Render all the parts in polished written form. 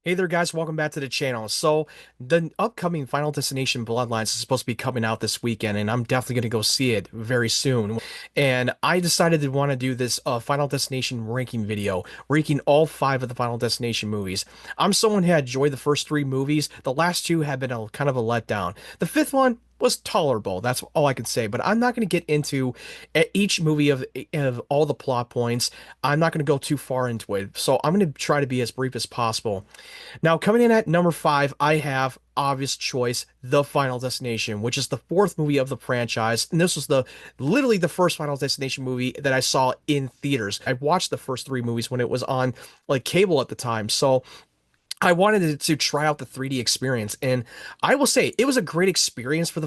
Hey there, guys. Welcome back to the channel. So, the upcoming Final Destination Bloodlines is supposed to be coming out this weekend, and I'm definitely going to go see it very soon. And I decided to want to do this Final Destination ranking video, ranking all five of the Final Destination movies. I'm someone who had enjoyed the first three movies. The last two have been a kind of a letdown. The fifth one was tolerable. That's all I can say. But I'm not going to get into each movie of all the plot points. I'm not going to go too far into it. So I'm going to try to be as brief as possible. Now, coming in at number five, I have obvious choice, The Final Destination, which is the fourth movie of the franchise. And this was literally the first Final Destination movie that I saw in theaters. I watched the first three movies when it was on like cable at the time. So I wanted to try out the 3D experience, and I will say it was a great experience for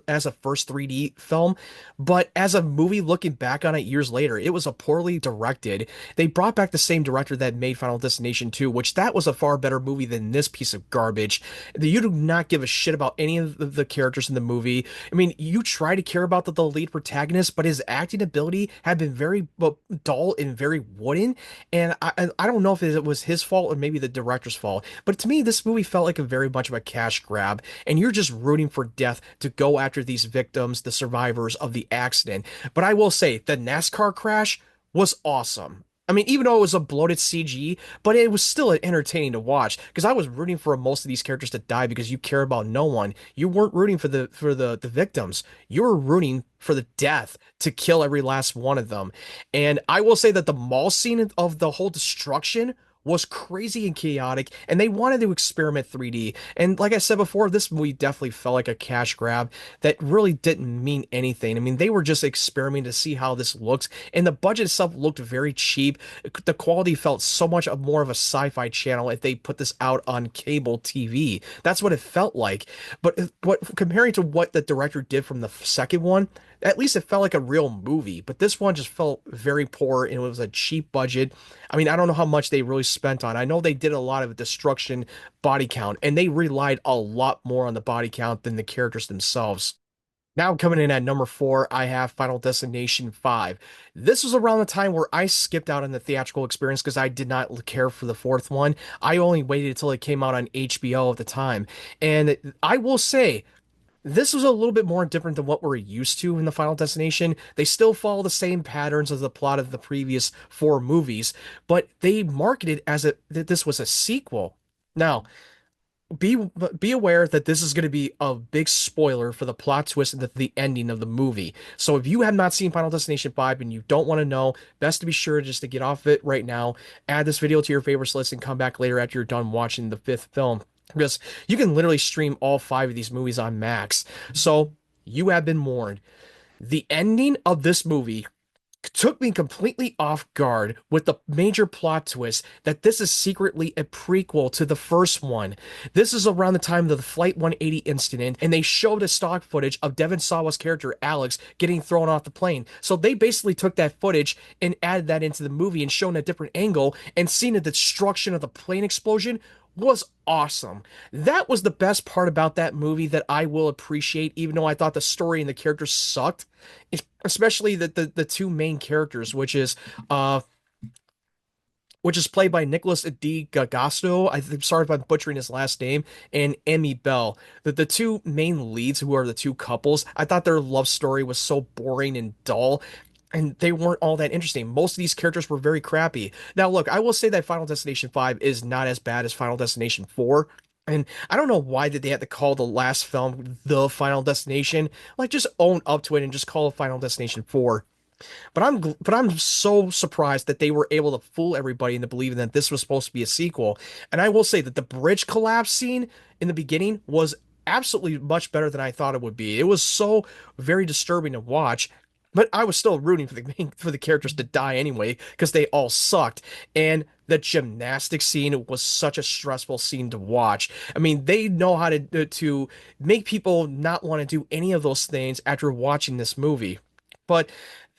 as a first 3D film, but as a movie looking back on it years later, it was a poorly directed. They brought back the same director that made Final Destination 2, which that was a far better movie than this piece of garbage. You do not give a shit about any of the characters in the movie. I mean, you try to care about the lead protagonist, but his acting ability had been very dull and very wooden, and I don't know if it was his fault or maybe the director's fault. But to me, this movie felt like a very much of a cash grab, and you're just rooting for death to go after these victims, the survivors of the accident. But I will say, the NASCAR crash was awesome. I mean, even though it was a bloated CG, but it was still entertaining to watch because I was rooting for most of these characters to die because you care about no one. You weren't rooting for the victims. You were rooting for the death to kill every last one of them. And I will say that the mall scene of the whole destruction was crazy and chaotic, and they wanted to experiment 3D. And like I said before, this movie definitely felt like a cash grab that really didn't mean anything. I mean, they were just experimenting to see how this looks, and the budget itself looked very cheap. The quality felt so much more of a sci-fi channel if they put this out on cable TV. That's what it felt like. But comparing to what the director did from the second one, at least it felt like a real movie, but this one just felt very poor and it was a cheap budget. I mean, I don't know how much they really spent on. I know they did a lot of destruction body count and they relied a lot more on the body count than the characters themselves. Now coming in at number four, I have Final Destination 5. This was around the time where I skipped out on the theatrical experience because I did not care for the fourth one. I only waited until it came out on HBO at the time. And I will say, this was a little bit more different than what we're used to in the Final Destination. They still follow the same patterns of the plot of the previous four movies, but they marketed as that this was a sequel. Now, be be aware that this is going to be a big spoiler for the plot twist and the ending of the movie. So if you have not seen Final Destination 5 and you don't want to know, best to be sure just to get off it right now, add this video to your favorites list and come back later after you're done watching the fifth film. Because you can literally stream all five of these movies on Max. So you have been warned. The ending of this movie took me completely off guard with the major plot twist that this is secretly a prequel to the first one. This is around the time of the Flight 180 incident, and they showed a stock footage of Devon Sawa's character Alex getting thrown off the plane. So they basically took that footage and added that into the movie and shown a different angle and seen the destruction of the plane explosion was awesome. That was the best part about that movie that I will appreciate, even though I thought the story and the characters sucked, especially the two main characters, which is played by Nicholas D. Gagasto. I'm sorry if I'm butchering his last name, and Emmy Bell. The two main leads, who are the two couples, I thought their love story was so boring and dull and they weren't all that interesting. Most of these characters were very crappy. Now, look, I will say that Final Destination 5 is not as bad as Final Destination 4. And I don't know why did they have to call the last film The Final Destination. Like, just own up to it and just call it Final Destination 4. But I'm so surprised that they were able to fool everybody into believing that this was supposed to be a sequel. And I will say that the bridge collapse scene in the beginning was absolutely much better than I thought it would be. It was so very disturbing to watch. But I was still rooting for the characters to die anyway because they all sucked. And the gymnastics scene was such a stressful scene to watch. I mean, they know how to make people not want to do any of those things after watching this movie. But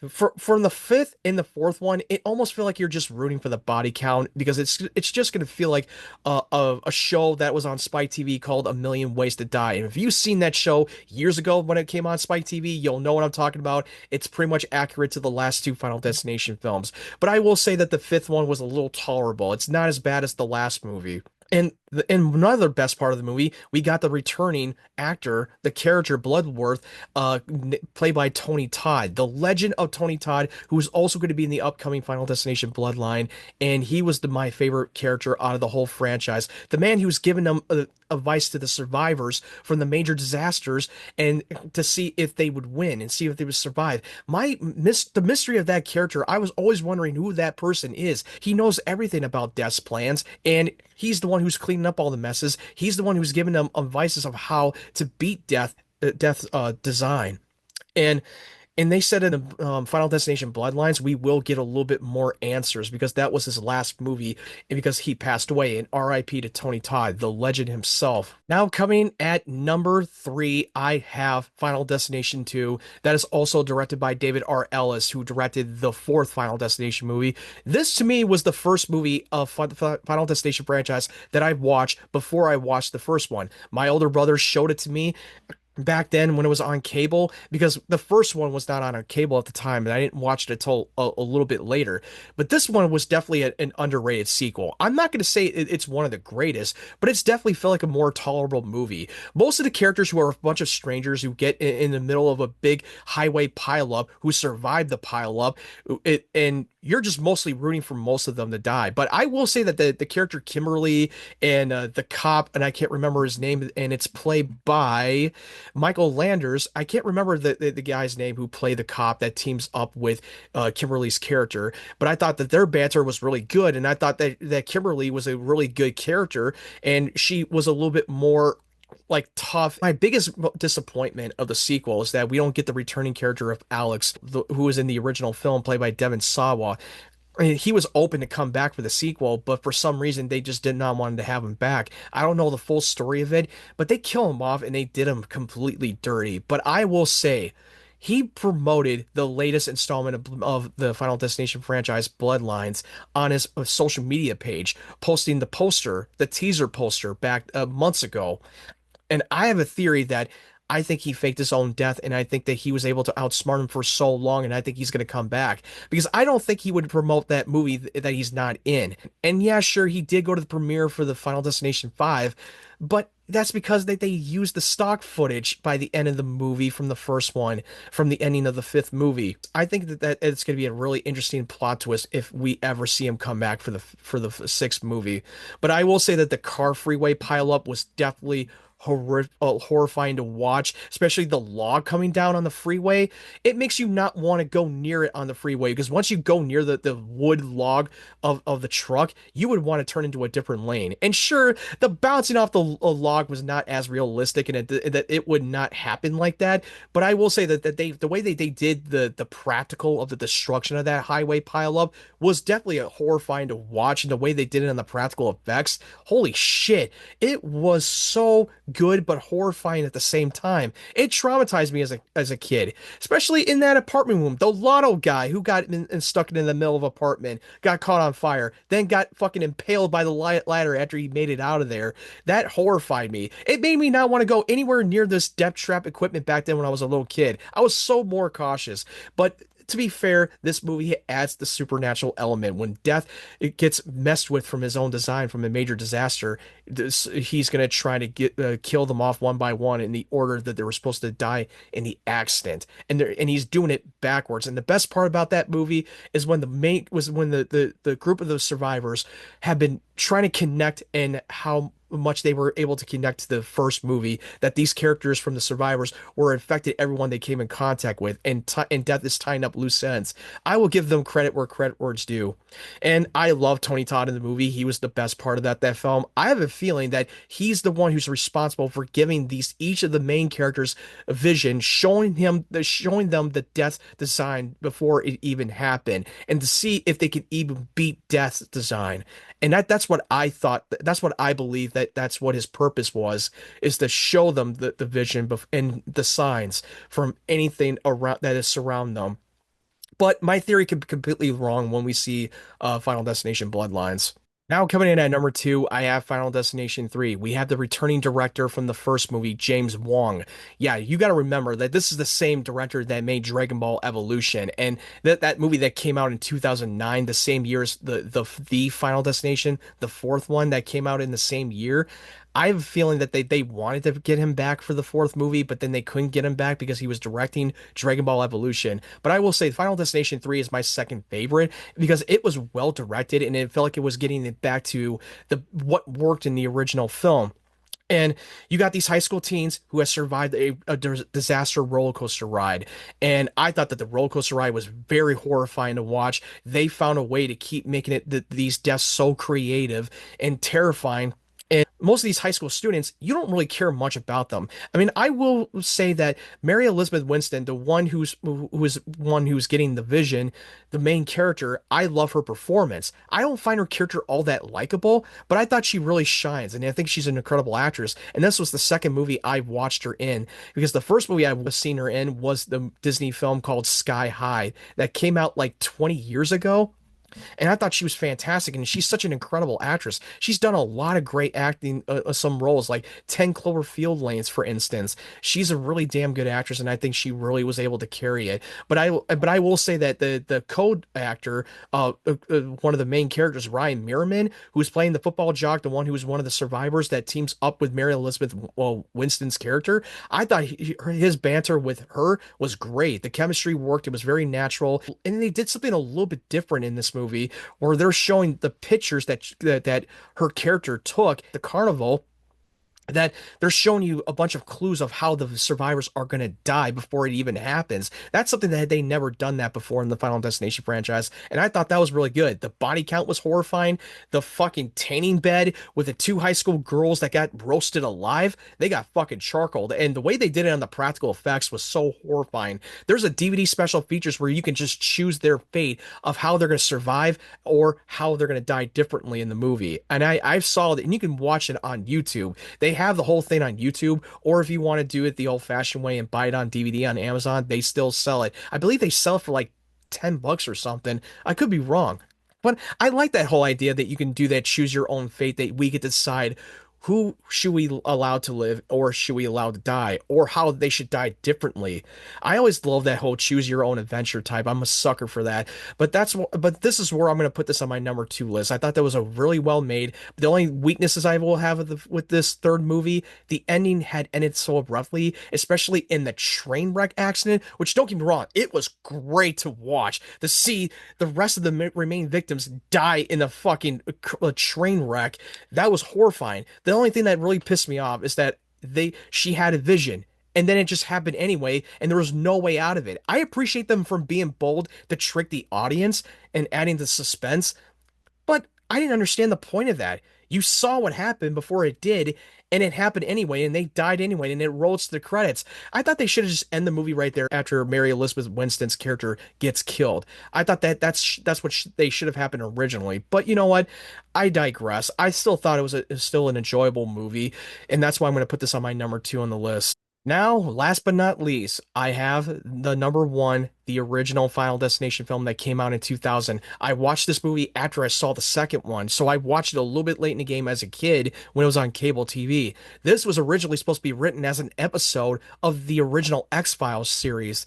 from the fifth and the fourth one, it almost feel like you're just rooting for the body count because it's just gonna feel like a show that was on Spike TV called A Million Ways to Die. And if you've seen that show years ago when it came on Spike TV, you'll know what I'm talking about. It's pretty much accurate to the last two Final Destination films. But I will say that the fifth one was a little tolerable. It's not as bad as the last movie. And another best part of the movie, we got the returning actor, the character Bloodworth, played by Tony Todd, the legend of Tony Todd, who is also going to be in the upcoming Final Destination Bloodline, and he was my favorite character out of the whole franchise. The man who was giving them advice to the survivors from the major disasters, and to see if they would win and see if they would survive. The mystery of that character, I was always wondering who that person is. He knows everything about Death's plans, and he's the one who's cleaning up all the messes. He's the one who's giving them advices of how to beat Death's design. And and they said in the Final Destination Bloodlines, we will get a little bit more answers because that was his last movie and because he passed away. And RIP to Tony Todd, the legend himself. Now, coming at number three, I have Final Destination 2. That is also directed by David R. Ellis, who directed the fourth Final Destination movie. This, to me, was the first movie of Final Destination franchise that I watched before I watched the first one. My older brother showed it to me back then when it was on cable because the first one was not on a cable at the time and I didn't watch it until a little bit later. But this one was definitely an underrated sequel. I'm not going to say it's one of the greatest, but it's definitely felt like a more tolerable movie. Most of the characters who are a bunch of strangers who get in the middle of a big highway pileup, who survive the pileup, and you're just mostly rooting for most of them to die. But I will say that the character Kimberly and the cop, and I can't remember his name, and it's played by Michael Landers. I can't remember the guy's name who played the cop that teams up with Kimberly's character, but I thought that their banter was really good, and I thought that Kimberly was a really good character, and she was a little bit more like tough. My biggest disappointment of the sequel is that we don't get the returning character of Alex, who was in the original film, played by Devon Sawa. I mean, he was open to come back for the sequel, but for some reason they just did not want to have him back. I don't know the full story of it, but they kill him off and they did him completely dirty. But I will say, he promoted the latest installment of the Final Destination franchise, Bloodlines, on his social media page, posting the poster, the teaser poster back months ago. And I have a theory that I think he faked his own death, and I think that he was able to outsmart him for so long, and I think he's going to come back because I don't think he would promote that movie that he's not in. And yeah, sure, he did go to the premiere for the Final Destination 5, but that's because they used the stock footage by the end of the movie from the first one, from the ending of the fifth movie. I think that it's going to be a really interesting plot twist if we ever see him come back for the sixth movie. But I will say that the car freeway pileup was definitely horrifying to watch, especially the log coming down on the freeway. It makes you not want to go near it on the freeway because once you go near the wood log of the truck, you would want to turn into a different lane. And sure, the bouncing off the log was not as realistic and that it would not happen like that. But I will say that the way they did the practical of the destruction of that highway pileup was definitely a horrifying to watch, and the way they did it on the practical effects, holy shit, it was so good but horrifying at the same time. It traumatized me as a kid, especially in that apartment room. The lotto guy who got stuck in the middle of an apartment, got caught on fire, then got fucking impaled by the ladder after he made it out of there. That horrified me. It made me not want to go anywhere near this depth trap equipment back then when I was a little kid. I was so more cautious. But to be fair, this movie adds the supernatural element. When Death it gets messed with from his own design from a major disaster, he's going to try to kill them off one by one in the order that they were supposed to die in the accident, and he's doing it backwards. And the best part about that movie is when the group of the survivors have been trying to connect, and how much they were able to connect to the first movie, that these characters from the survivors were infected everyone they came in contact with, and Death is tying up loose ends. I will give them credit where credit where it's due. And I love Tony Todd in the movie. He was the best part of that film. I have a feeling that he's the one who's responsible for giving these each of the main characters a vision, showing them the Death design before it even happened, and to see if they could even beat Death's design. And that's what I thought. That's what I believe, that's what his purpose was, is to show them the vision and the signs from anything around that is surround them. But my theory could be completely wrong when we see Final Destination Bloodlines. Now coming in at number two, I have Final Destination 3. We have the returning director from the first movie, James Wong. Yeah, you got to remember that this is the same director that made Dragon Ball Evolution, and that movie that came out in 2009, the same year as the Final Destination, the fourth one that came out in the same year. I have a feeling that they wanted to get him back for the fourth movie, but then they couldn't get him back because he was directing Dragon Ball Evolution. But I will say Final Destination 3 is my second favorite because it was well directed and it felt like it was getting it back to the what worked in the original film. And you got these high school teens who have survived a disaster roller coaster ride. And I thought that the roller coaster ride was very horrifying to watch. They found a way to keep making these deaths so creative and terrifying. And most of these high school students, you don't really care much about them. I mean, I will say that Mary Elizabeth Winston, the one who's getting the vision, the main character, I love her performance. I don't find her character all that likable, but I thought she really shines, and I think she's an incredible actress. And this was the second movie I watched her in because the first movie I've seen her in was the Disney film called Sky High that came out like 20 years ago. And I thought she was fantastic, and she's such an incredible actress. She's done a lot of great acting, some roles like 10 Cloverfield Lanes, for instance. She's a really damn good actress, and I think she really was able to carry it. But I will say that the code actor, one of the main characters, Ryan Merriman, who's playing the football jock, the one who was one of the survivors that teams up with Mary Elizabeth, well, Winston's character, I thought his banter with her was great. The chemistry worked; it was very natural, and they did something a little bit different in this movie where they're showing the pictures that her character took at the carnival, that they're showing you a bunch of clues of how the survivors are going to die before it even happens. That's something that they never done that before in the Final Destination franchise, and I thought that was really good. The body count was horrifying. The fucking tanning bed with the two high school girls that got roasted alive, they got fucking charcoaled, and the way they did it on the practical effects was so horrifying. There's a DVD special features where you can just choose their fate of how they're going to survive or how they're going to die differently in the movie, and I saw it, and you can watch it on YouTube. They have the whole thing on YouTube, or if you want to do it the old-fashioned way and buy it on DVD on Amazon, they still sell it. I believe they sell it for like $10 or something. I could be wrong. But I like that whole idea that you can do that, choose your own fate, that we get to decide who should we allow to live or should we allow to die or how they should die differently. I always love that whole choose your own adventure type. I'm a sucker for that. But this is where I'm going to put this on my number two list. I thought that was a really well made. The only weaknesses I will have with this third movie, the ending had ended so abruptly, especially in the train wreck accident, which don't get me wrong, it was great to watch, to see the rest of the remaining victims die in a fucking train wreck. That was horrifying. The only thing that really pissed me off is that she had a vision and then it just happened anyway and there was no way out of it. I appreciate them from being bold to trick the audience and adding the suspense, but I didn't understand the point of that. You saw what happened before it did, and it happened anyway, and they died anyway, and it rolls to the credits. I thought they should have just end the movie right there after Mary Elizabeth Winston's character gets killed. I thought that's what they should have happened originally. But you know what? I digress. I still thought it was still an enjoyable movie, and that's why I'm going to put this on my number two on the list. Now, last but not least, I have the number one, the original Final Destination film that came out in 2000. I watched this movie after I saw the second one, so I watched it a little bit late in the game as a kid when it was on cable TV. This was originally supposed to be written as an episode of the original X-Files series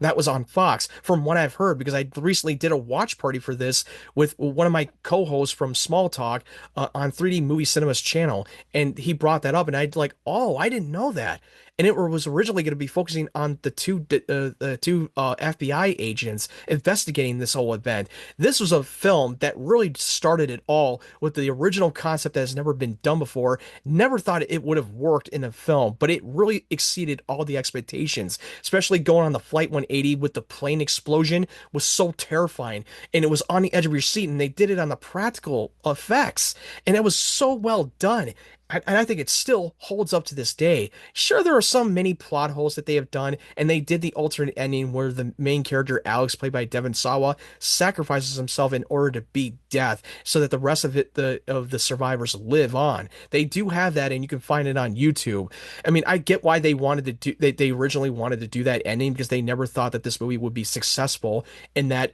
that was on Fox, from what I've heard, because I recently did a watch party for this with one of my co-hosts from Small Talk on 3D Movie Cinema's channel, and he brought that up, and I'd like, oh, I didn't know that. And it was originally going to be focusing on the two FBI agents investigating this whole event. This was a film that really started it all with the original concept that has never been done before. Never thought it would have worked in a film, but it really exceeded all the expectations, especially going on the Flight 180 with the plane explosion was so terrifying. And it was on the edge of your seat, and they did it on the practical effects. And it was so well done. And I think it still holds up to this day. Sure, there are some many plot holes that they have done, and they did the alternate ending where the main character, Alex, played by Devon Sawa, sacrifices himself in order to beat death so that the rest of the survivors live on. They do have that, and you can find it on YouTube. I mean, I get why they originally wanted to do that ending because they never thought that this movie would be successful, and that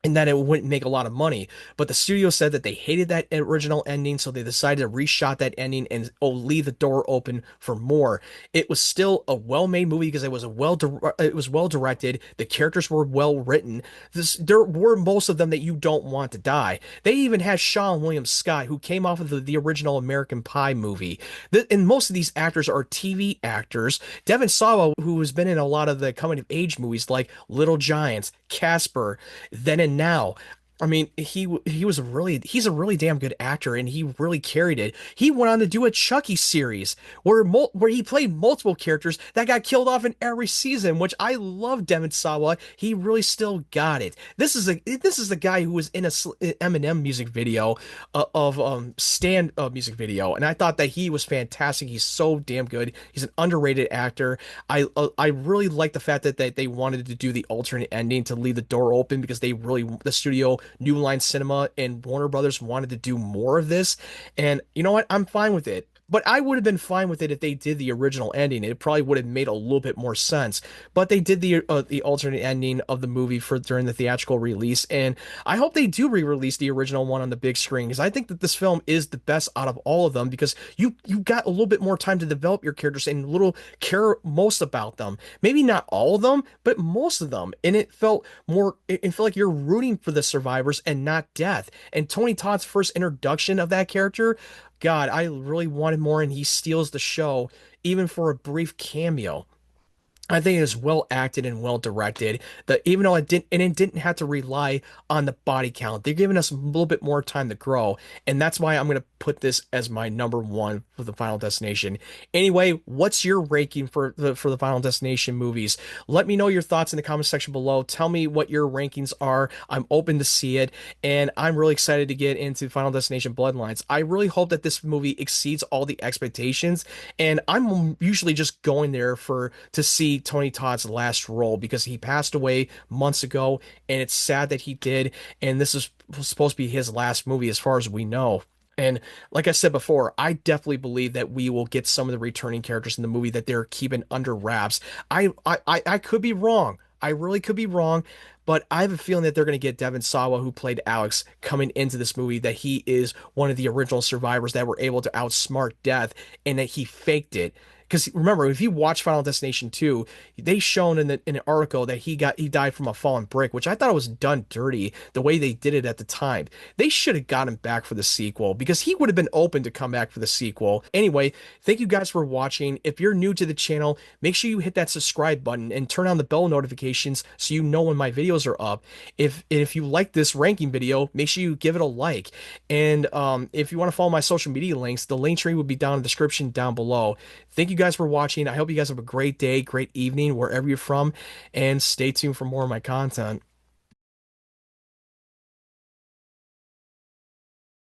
and that it wouldn't make a lot of money. But the studio said that they hated that original ending, so they decided to reshot that ending and leave the door open for more. It was still a well-made movie because it was well directed. The characters were well written. There were most of them that you don't want to die. They even had Sean William Scott, who came off of the original American Pie movie. And most of these actors are TV actors. Devon Sawa, who has been in a lot of the coming of age movies like Little Giants, Casper, Then and Now. I mean, he's a really damn good actor, and he really carried it. He went on to do a Chucky series where he played multiple characters that got killed off in every season, which I love. Devon Sawa, he really still got it. This is the guy who was in a Eminem music video, of Stan music video, and I thought that he was fantastic. He's so damn good. He's an underrated actor. I really like the fact that they wanted to do the alternate ending to leave the door open because the studio, New Line Cinema, and Warner Brothers wanted to do more of this. And you know what? I'm fine with it. But I would have been fine with it if they did the original ending. It probably would have made a little bit more sense. But they did the alternate ending of the movie for during the theatrical release, and I hope they do re-release the original one on the big screen because I think that this film is the best out of all of them because you got a little bit more time to develop your characters and little care most about them. Maybe not all of them, but most of them. And it felt like you're rooting for the survivors and not death. And Tony Todd's first introduction of that character, God, I really wanted more, and he steals the show even for a brief cameo. I think it is well acted and well directed. That even though it didn't have to rely on the body count. They're giving us a little bit more time to grow, and that's why I'm gonna put this as my number one for the Final Destination. Anyway, what's your ranking for the Final Destination movies? Let me know your thoughts in the comment section below. Tell me what your rankings are. I'm open to see it, and I'm really excited to get into Final Destination Bloodlines. I really hope that this movie exceeds all the expectations, and I'm usually just going there for to see Tony Todd's last role because he passed away months ago, and it's sad that he did. And this is supposed to be his last movie, as far as we know. And like I said before, I definitely believe that we will get some of the returning characters in the movie that they're keeping under wraps. I could be wrong. I really could be wrong, but I have a feeling that they're going to get Devon Sawa, who played Alex, coming into this movie, that he is one of the original survivors that were able to outsmart death and that he faked it. Because remember, if you watch Final Destination 2, they shown in an article that he died from a fallen brick, which I thought was done dirty the way they did it at the time. They should have got him back for the sequel because he would have been open to come back for the sequel. Anyway, thank you guys for watching. If you're new to the channel, make sure you hit that subscribe button and turn on the bell notifications so you know when my videos are up. If you like this ranking video, make sure you give it a like. And if you want to follow my social media links, the link tree will be down in the description down below. Thank you guys for watching. I hope you guys have a great day, great evening, wherever you're from, and stay tuned for more of my content.